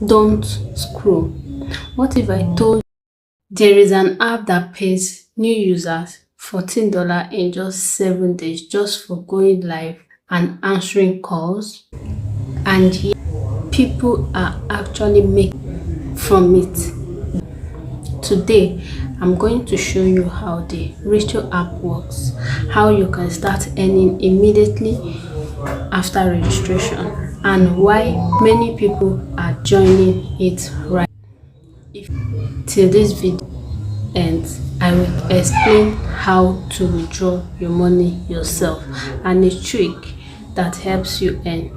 don't scroll. What if I told you there is an app that pays new users $14 in just 7 days just for going live and answering calls, and yet people are actually making from it? Today, I'm going to show you how the Recho app works, how you can start earning immediately after registration, and why many people are joining it right. Till this video ends, I will explain how to withdraw your money yourself and a trick that helps you earn.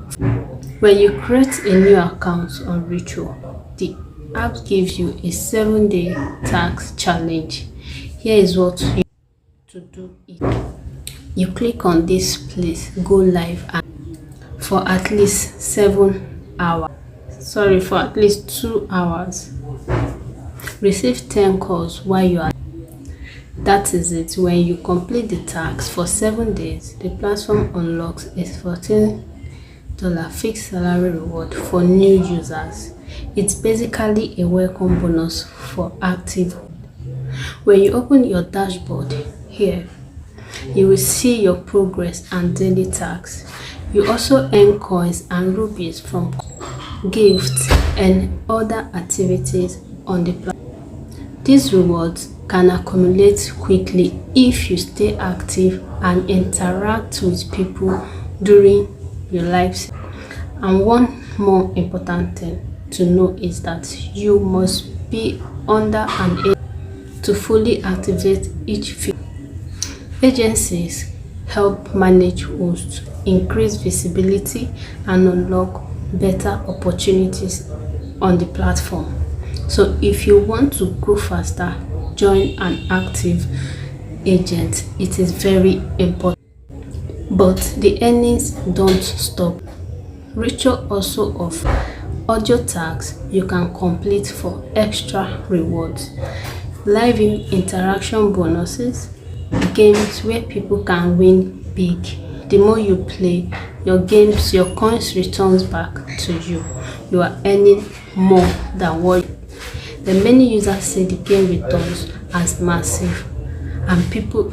When you create a new account on Recho, the app gives you a 7-day tax challenge. Here is what you need to do. You click on this place, go live, and for at least 7 hours. For at least 2 hours. Receive 10 calls while you are. That is it. When you complete the task for 7 days, the platform unlocks a $14 fixed salary reward for new users. It's basically a welcome bonus for active. When you open your dashboard here, you will see your progress and daily tasks. You also earn coins and rupees from gifts and other activities on the platform. These rewards can accumulate quickly if you stay active and interact with people during your life. And one more important thing to know is that you must be under an age to fully activate each feature. Agencies help manage hosts, increase visibility, and unlock better opportunities on the platform. So if you want to grow faster, join an active agent. It is very important. But the earnings don't stop. Recho also offers audio tasks you can complete for extra rewards, live interaction bonuses, games where people can win big. The more you play your games, your coins returns back to you. You are earning more than what. The many users say the game returns as massive and people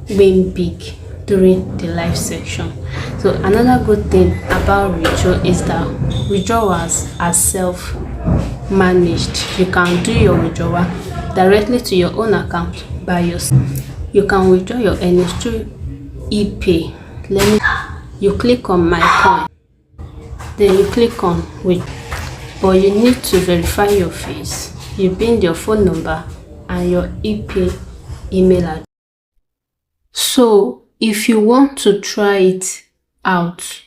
win big during the live section. So another good thing about Recho is that withdrawals are self-managed. You can do your withdrawal directly to your own account by yourself. You can withdraw your earnings through Epay. You click on my coin, then you click on withdraw, but you need to verify your face. You pin your phone number and your Epay email address. So if you want to try it out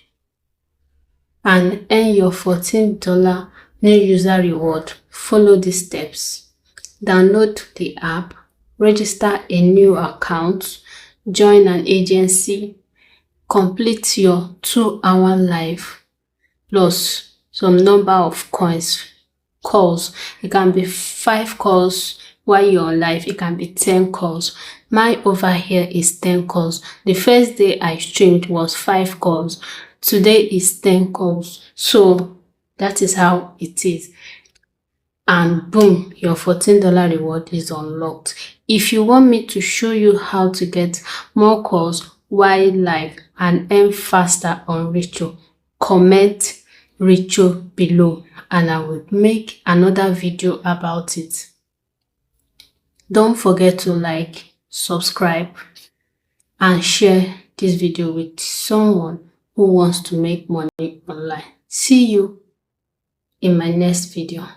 and earn your $14 new user reward, follow these steps. Download the app, register a new account, join an agency, complete your 2-hour live plus some number of calls. It can be 5 calls while you're on live. It can be 10 calls. My over here is 10 calls. The first day I streamed was 5 calls. Today is 10 calls. So that is how it is. And boom, your $14 reward is unlocked. If you want me to show you how to get more calls while live and earn faster on Recho, comment Recho below and I will make another video about it. Don't forget to like, subscribe, and share this video with someone who wants to make money online. See you in my next video.